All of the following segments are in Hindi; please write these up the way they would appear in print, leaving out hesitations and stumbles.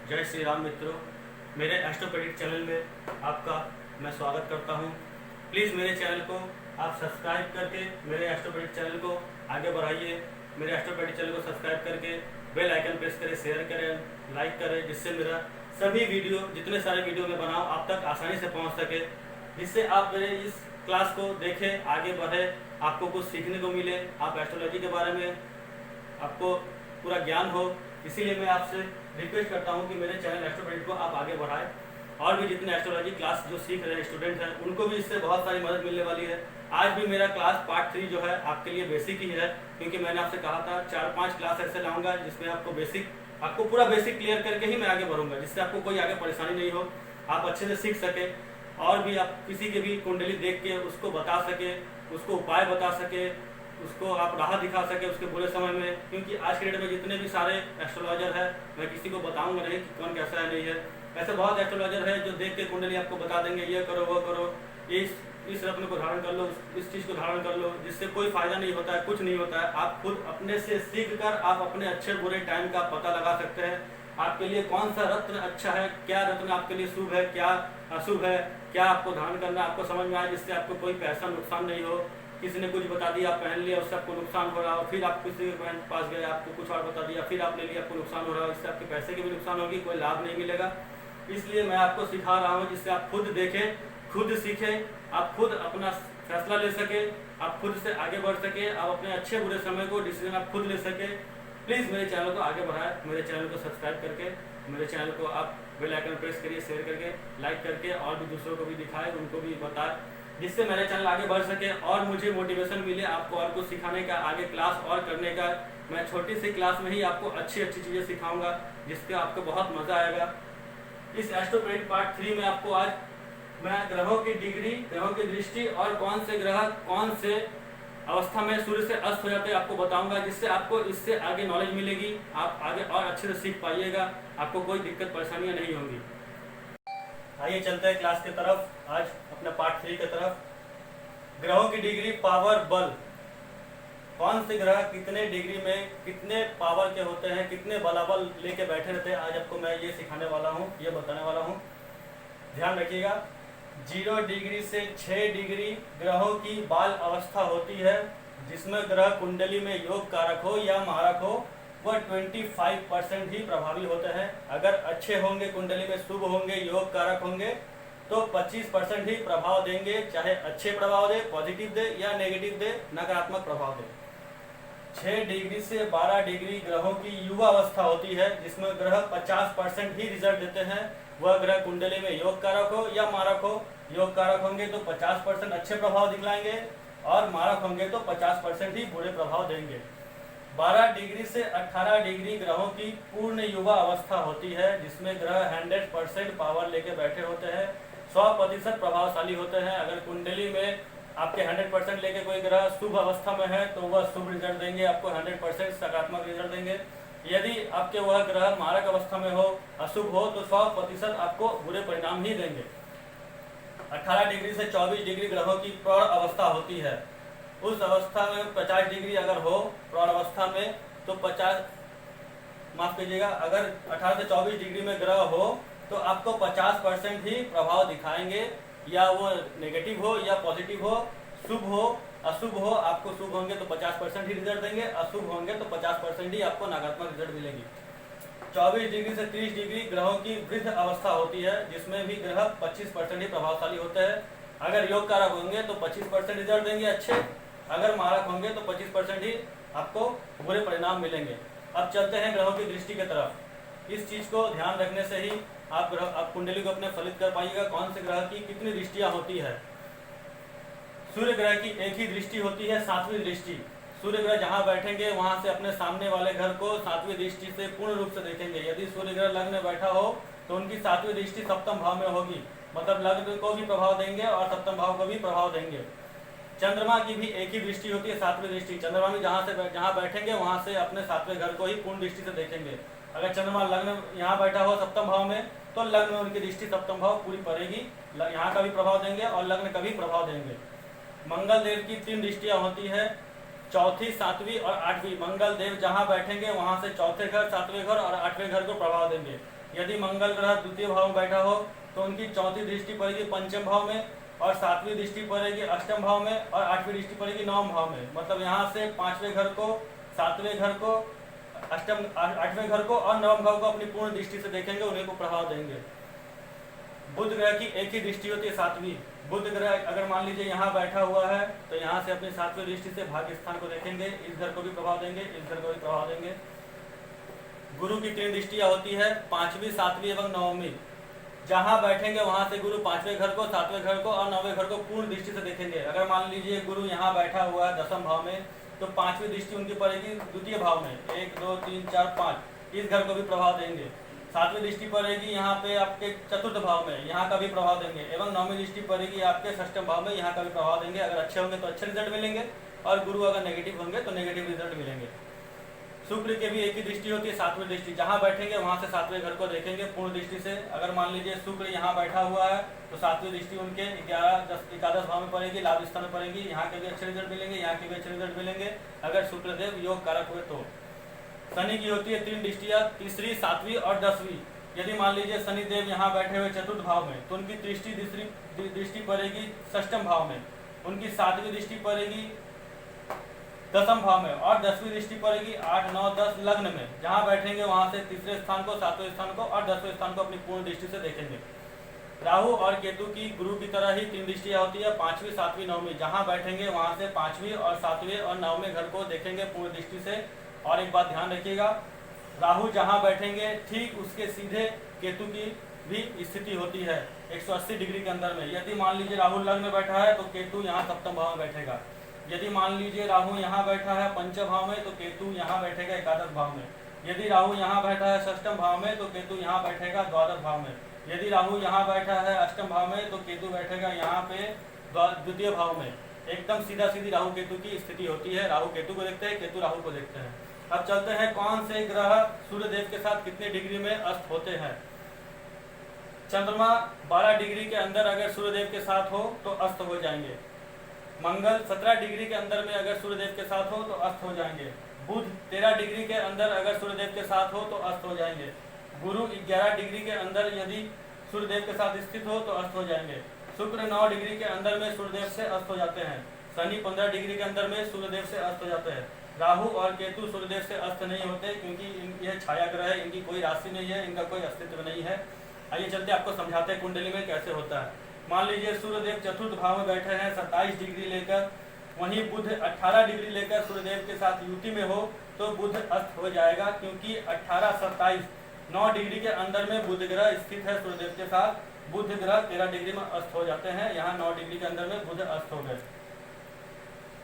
जय श्री राम मित्रों, मेरे एस्ट्रोपेडिक चैनल में आपका मैं स्वागत करता हूं। प्लीज़ मेरे चैनल को आप सब्सक्राइब करके मेरे एस्ट्रोपेडिक चैनल को आगे बढ़ाइए। मेरे एस्ट्रोपेडिक चैनल को सब्सक्राइब करके बेल आइकन प्रेस करें, शेयर करें, लाइक करें, जिससे मेरा सभी वीडियो, जितने सारे वीडियो मैं बनाऊँ, आप तक आसानी से पहुँच सके, जिससे आप मेरे इस क्लास को देखें, आगे बढ़े, आपको कुछ सीखने को मिले, आप एस्ट्रोलॉजी के बारे में आपको पूरा ज्ञान हो। इसीलिए मैं आपसे रिक्वेस्ट करता हूं कि मेरे चैनल एस्ट्रोपेडिक को आप आगे बढ़ाएं। और भी जितने एस्ट्रोलॉजी क्लास जो सीख रहे हैं स्टूडेंट हैं, उनको भी इससे बहुत सारी मदद मिलने वाली है। आज भी मेरा क्लास पार्ट 3 जो है आपके लिए बेसिक ही है, क्योंकि मैंने आपसे कहा था 4-5 क्लास ऐसे लाऊंगा जिसमें आपको पूरा बेसिक क्लियर करके ही मैं आगे बढ़ूंगा, जिससे आपको कोई आगे परेशानी नहीं हो, आप अच्छे से सीख सके और भी आप किसी की भी कुंडली देख के उसको बता सके, उसको उपाय बता सके, उसको आप राह दिखा सके उसके बुरे समय में। क्योंकि आज के डेट में जितने भी सारे एस्ट्रोलॉजर है, मैं किसी को बताऊंगा नहीं कि कौन कैसा है नहीं है। ऐसे बहुत एस्ट्रोलॉजर है जो देख के कुंडली आपको बता देंगे, ये करो वो करो, इस रत्न को धारण कर लो, इस चीज़ को धारण कर लो, जिससे कोई फायदा नहीं होता है, कुछ नहीं होता है। आप खुद अपने से सीख कर आप अपने अच्छे बुरे टाइम का पता लगा सकते हैं। आपके लिए कौन सा रत्न अच्छा है, क्या रत्न आपके लिए शुभ है, क्या अशुभ है, क्या आपको धारण करना आपको समझ में आए, जिससे आपको कोई पैसा नुकसान नहीं हो। किसी ने कुछ बता दिया, आप पहन लिया, उससे आपको नुकसान हो रहा हो, फिर आप किसी के पास गए, आपको कुछ और बता दिया, फिर आप ले लिया, आपको नुकसान हो रहा हो, इससे आपके पैसे की भी नुकसान होगी, कोई लाभ नहीं मिलेगा। इसलिए मैं आपको सिखा रहा हूँ, जिससे आप खुद देखें, खुद सीखें, आप खुद अपना फैसला ले सके, आप खुद से आगे बढ़ सके, आप अपने अच्छे बुरे समय को डिसीजन आप खुद ले सके। प्लीज़ मेरे चैनल को आगे बढ़ाएं, मेरे चैनल को सब्सक्राइब करके मेरे चैनल को आप बेल आइकन प्रेस करिए, शेयर करके, लाइक करके, और भी दूसरों को भी दिखाएं, उनको भी बताएं, जिससे मेरा चैनल आगे बढ़ सके और मुझे मोटिवेशन मिले आपको और कुछ सिखाने का, आगे क्लास और करने का। मैं छोटी सी क्लास में ही आपको अच्छी अच्छी चीज़ें सिखाऊंगा, जिससे आपको बहुत मज़ा आएगा। इस एस्ट्रोपेडिक पार्ट 3 में आपको आज मैं ग्रहों की डिग्री, ग्रहों की दृष्टि और कौन से ग्रह कौन से अवस्था में सूर्य से अस्त हो जाते हैं आपको बताऊंगा, जिससे आपको इससे आगे नॉलेज मिलेगी, आप आगे और अच्छे से सीख पाइएगा, आपको कोई दिक्कत परेशानियां नहीं होंगी। आइए चलते हैं क्लास की तरफ, आज अपने पार्ट 3 की तरफ। ग्रहों की डिग्री, पावर, बल, कौन से ग्रह कितने डिग्री में कितने पावर के होते हैं, कितने बलाबल लेके बैठे रहते हैं, आज आपको मैं ये सिखाने वाला हूँ, ये बताने वाला हूँ। ध्यान रखिएगा, 0 डिग्री से 6 डिग्री ग्रहों की बाल अवस्था होती है, जिसमें ग्रह कुंडली में योग कारक हो या मारक हो, वह 25% ही प्रभावी होते हैं। अगर अच्छे होंगे, कुंडली में शुभ होंगे, योग कारक होंगे, तो 25% ही प्रभाव देंगे, चाहे अच्छे प्रभाव दे, पॉजिटिव दे या नेगेटिव दे, नकारात्मक प्रभाव दे। 6 डिग्री से 12 डिग्री ग्रहों की युवा अवस्था होती है, जिसमें ग्रह 50% ही रिजल्ट देते हैं। वह ग्रह कुंडली में योग कारक हो या मारक हो, योग कारक होंगे तो 50% अच्छे प्रभाव दिखलाएंगे और मारक होंगे तो 50% ही बुरे प्रभाव देंगे। 12 डिग्री से 18 डिग्री ग्रहों की पूर्ण युवा अवस्था होती है, जिसमें ग्रह 100% पावर लेके बैठे होते हैं, 100% प्रभावशाली होते हैं। अगर कुंडली में आपके 100% लेके कोई ग्रह शुभ अवस्था में है तो वह शुभ रिजल्ट देंगे, आपको 100% सकारात्मक रिजल्ट देंगे। यदि आपके वह ग्रह मारक अवस्था में हो, अशुभ हो, तो 100% आपको बुरे परिणाम ही देंगे। 18 डिग्री से 24 डिग्री ग्रहों की प्रौढ़ अवस्था होती है। उस अवस्था में 50 डिग्री अगर हो प्रौढ़ अवस्था में, तो 50, माफ कीजिएगा, अगर 18 से 24 डिग्री में ग्रह हो तो आपको 50% ही प्रभाव दिखाएंगे, या वो नेगेटिव हो या पॉजिटिव हो, शुभ हो अशुभ हो। आपको शुभ होंगे तो 50% ही रिजल्ट देंगे, अशुभ होंगे तो 50% ही आपको नकारात्मक रिजल्ट मिलेगी। 24 डिग्री से 30 डिग्री ग्रहों की वृद्ध अवस्था होती है, जिसमें भी ग्रह 25% ही प्रभावशाली होते हैं। अगर योग कारक होंगे तो 25% रिजल्ट देंगे अच्छे, अगर मारक होंगे तो 25% ही आपको बुरे परिणाम मिलेंगे। अब चलते हैं ग्रहों की दृष्टि की तरफ। इस चीज को ध्यान रखने से ही आप कुंडली को अपने फलित कर पाइएगा, कौन से ग्रह की कितनी दृष्टियां होती है। सूर्य ग्रह की एक ही दृष्टि होती है, 7वीं दृष्टि। सूर्य ग्रह जहां बैठेंगे वहां से अपने सामने वाले घर को 7वीं दृष्टि से पूर्ण रूप से देखेंगे। यदि सूर्य ग्रह लग्न में बैठा हो तो उनकी 7वीं दृष्टि सप्तम भाव में होगी, मतलब लग्न को भी प्रभाव देंगे और सप्तम भाव को भी प्रभाव देंगे। चंद्रमा की भी एक ही दृष्टि होती है, 7वीं दृष्टि। चंद्रमा भी जहाँ बैठेंगे वहां से अपने 7वें घर को ही पूर्ण दृष्टि से देखेंगे। अगर चंद्रमा लग्न यहाँ बैठा हो सप्तम भाव में, तो लग्न में उनकी दृष्टि सप्तम भाव पूरी पड़ेगी, यहाँ का भी प्रभाव देंगे और लग्न का भी प्रभाव देंगे। मंगल देव की 3 दृष्टियां होती है, चौथी, 7वीं और 8वीं। मंगल देव जहाँ बैठेंगे वहां से चौथे घर, 7वें घर और 8वें घर को प्रभाव देंगे। यदि मंगल ग्रह द्वितीय भाव में बैठा हो तो उनकी चौथी दृष्टि पड़ेगी पंचम भाव में, और सातवीं दृष्टि पड़ेगी अष्टम भाव में, और आठवीं दृष्टि पड़ेगी नवम भाव में। मतलब यहाँ से पांचवें घर को, सातवें घर को, आठवें घर को और नवम भाव को अपनी पूर्ण दृष्टि से देखेंगे, उन्हीं को प्रभाव देंगे। बुध ग्रह की एक ही दृष्टि होती है, सातवीं। बुध ग्रह अगर मान लीजिए यहाँ बैठा हुआ है तो यहाँ से अपनी सातवीं दृष्टि से भाग्य स्थान को देखेंगे, इस घर को भी प्रभाव देंगे, इस घर को भी प्रभाव देंगे। गुरु की 3 दृष्टियां होती है, पांचवी, सातवीं एवं नवमी। जहां बैठेंगे वहां से गुरु पांचवें घर को, सातवें घर को और नौवें घर को पूर्ण दृष्टि से देखेंगे। अगर मान लीजिए गुरु यहाँ बैठा हुआ है दसम भाव में, तो पांचवी दृष्टि उनकी पड़ेगी द्वितीय भाव में, 1 2 3 4 5, इस घर को भी प्रभाव देंगे। सातवीं दृष्टि पड़ेगी यहाँ पे आपके चतुर्थ भाव में, यहाँ का भी प्रभाव देंगे। एवं नौवीं दृष्टि पड़ेगी आपके षष्ठम भाव में, यहाँ का भी प्रभाव देंगे। अगर अच्छे होंगे तो अच्छे रिजल्ट मिलेंगे, और गुरु अगर नेगेटिव होंगे तो नेगेटिव रिजल्ट मिलेंगे। शुक्र के भी एक ही दृष्टि होती है, सातवीं दृष्टि। जहां बैठेंगे वहां से सातवें घर को देखेंगे पूर्ण दृष्टि से। अगर मान लीजिए शुक्र यहाँ बैठा हुआ है तो सातवीं दृष्टि उनके 11, 10, 11 भाव में पड़ेगी, लाभ स्थान में पड़ेगी। यहाँ के भी अच्छे रिजल्ट मिलेंगे, यहाँ के भी अच्छे रिजल्ट मिलेंगे अगर शुक्रदेव योग कारक हुए तो। शनि की होती है 3 दृष्टियां, तीसरी, सातवीं और 10वीं। यदि मान लीजिए शनिदेव यहाँ बैठे हुए चतुर्थ भाव में, तो उनकी दृष्टि पड़ेगी षष्टम भाव में, उनकी सातवीं दृष्टि पड़ेगी दसम भाव में, और 10वीं दृष्टि पड़ेगी 8, 9, 10 लग्न में। जहां बैठेंगे वहां से तीसरे स्थान को, सातवें स्थान को और 10वें स्थान को अपनी पूर्ण दृष्टि से देखेंगे। राहु और केतु की गुरु की तरह ही 3 दृष्टियां होती है, पांचवी, सातवीं, नौवीं। जहां बैठेंगे वहां से पांचवी और सातवें और नौवें घर को देखेंगे पूर्ण दृष्टि से। और एक बात ध्यान रखिएगा, राहु जहां बैठेंगे ठीक उसके सीधे केतु की भी स्थिति होती है 180 डिग्री के अंदर में। यदि मान लीजिए राहु लग्न में बैठा है तो केतु यहाँ सप्तम भाव में बैठेगा। यदि मान लीजिए राहु यहाँ बैठा है पंचम भाव में तो केतु यहाँ बैठेगा एकादश भाव में। यदि राहु यहाँ बैठा है षष्ठम भाव में तो केतु यहाँ बैठेगा द्वादश भाव में। यदि राहु यहाँ बैठा है अष्टम भाव में तो केतु बैठेगा यहाँ पे द्वितीय भाव में। एकदम सीधा सीधी राहु केतु की स्थिति होती है। राहु केतु को देखते हैं, केतु राहु को देखते हैं। अब चलते हैं कौन से ग्रह सूर्यदेव के साथ कितने डिग्री में अस्त होते हैं। चंद्रमा 12 डिग्री के अंदर अगर सूर्यदेव के साथ हो तो अस्त हो जाएंगे। मंगल 17 डिग्री के अंदर में अगर सूर्यदेव के साथ हो तो अस्त हो जाएंगे। बुध 13 डिग्री के अंदर अगर सूर्यदेव के साथ हो तो अस्त हो जाएंगे। गुरु 11 डिग्री के अंदर यदि सूर्यदेव के साथ स्थित हो तो अस्त हो जाएंगे। शुक्र 9 डिग्री के अंदर में सूर्यदेव से अस्त हो जाते हैं। शनि 15 डिग्री के अंदर में सूर्यदेव से अस्त हो जाते हैं। राहु और केतु सूर्यदेव से अस्त नहीं होते क्योंकि यह छाया ग्रह है, इनकी कोई राशि नहीं है, इनका कोई अस्तित्व नहीं है। आइए चलते आपको समझाते हैं कुंडली में कैसे होता है। मान लीजिए सूर्यदेव चतुर्थ भाव में बैठे हैं 27 डिग्री लेकर, वहीं बुध 18 डिग्री लेकर सूर्यदेव के साथ युति में हो तो बुध अस्त हो जाएगा, क्योंकि 18, 27, 9 डिग्री के अंदर में बुध ग्रह स्थित है सूर्यदेव के साथ। बुध ग्रह 13 डिग्री में अस्त हो जाते हैं। यहाँ 9 डिग्री के अंदर में बुध अस्त हो गए।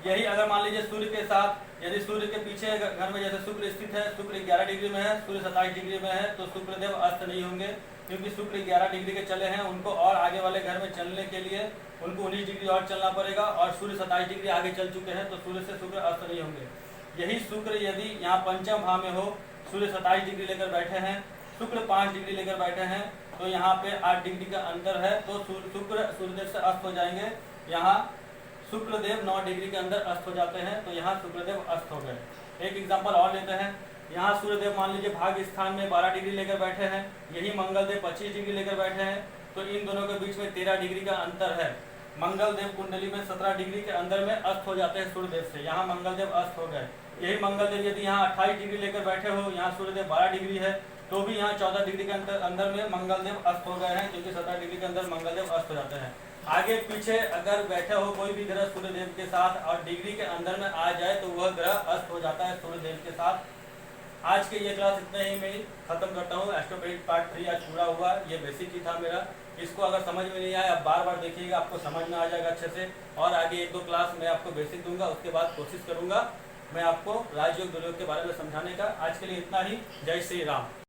यही अगर मान लीजिए सूर्य के साथ, यदि सूर्य के पीछे घर में जैसे शुक्र स्थित है, शुक्र 11 डिग्री में है, सूर्य 27 डिग्री में है, तो शुक्रदेव अस्त नहीं होंगे, क्योंकि शुक्र 11 डिग्री के चले हैं। उनको और आगे वाले घर में चलने के लिए उनको 19 डिग्री और चलना पड़ेगा, और सूर्य 27 डिग्री आगे चल चुके हैं, तो सूर्य से शुक्र अस्त नहीं होंगे। यही शुक्र यदि यहाँ पंचम भाव में हो, सूर्य 27 डिग्री लेकर बैठे हैं, शुक्र 5 डिग्री लेकर बैठे हैं, तो यहाँ पे 8 डिग्री का अंतर है, तो शुक्र सूर्यदेव से अस्त हो जाएंगे। यहाँ शुक्रदेव 9 डिग्री के अंदर अस्त हो जाते हैं, तो यहाँ शुक्रदेव अस्त हो गए। एक एग्जाम्पल और लेते हैं। यहाँ सूर्यदेव मान लीजिए भाग्य स्थान में 12 डिग्री लेकर बैठे हैं, यही मंगलदेव 25 डिग्री लेकर बैठे हैं, तो इन दोनों के बीच में 13 डिग्री का अंतर है। मंगलदेव कुंडली में 17 डिग्री के अंदर में अस्त हो जाते हैं सूर्यदेव से, यहाँ मंगलदेव अस्त हो गए। यही मंगलदेव यदि यहाँ 28 डिग्री लेकर बैठे हो, यहाँ सूर्यदेव 12 डिग्री है, तो भी यहाँ 14 डिग्री के अंदर में मंगलदेव अस्त हो गए हैं, क्योंकि 17 डिग्री के अंदर मंगलदेव अस्त हो जाते हैं। आगे पीछे अगर बैठे हो कोई भी ग्रह सूर्यदेव के साथ और डिग्री के अंदर में आ जाए तो वह ग्रह अस्त हो जाता है सूर्यदेव के साथ। आज के ये क्लास इतने ही मैं खत्म करता हूँ। एस्ट्रोपेडिक पार्ट 3 आज पूरा हुआ। ये बेसिक ही था मेरा। इसको अगर समझ में नहीं आया, आप बार बार देखिएगा, आपको समझ में आ जाएगा अच्छे से। और आगे 1-2 क्लास मैं आपको बेसिक दूंगा, उसके बाद कोशिश करूंगा मैं आपको राजयोग दुर्योग के बारे में समझाने का। आज के लिए इतना ही। जय श्री राम।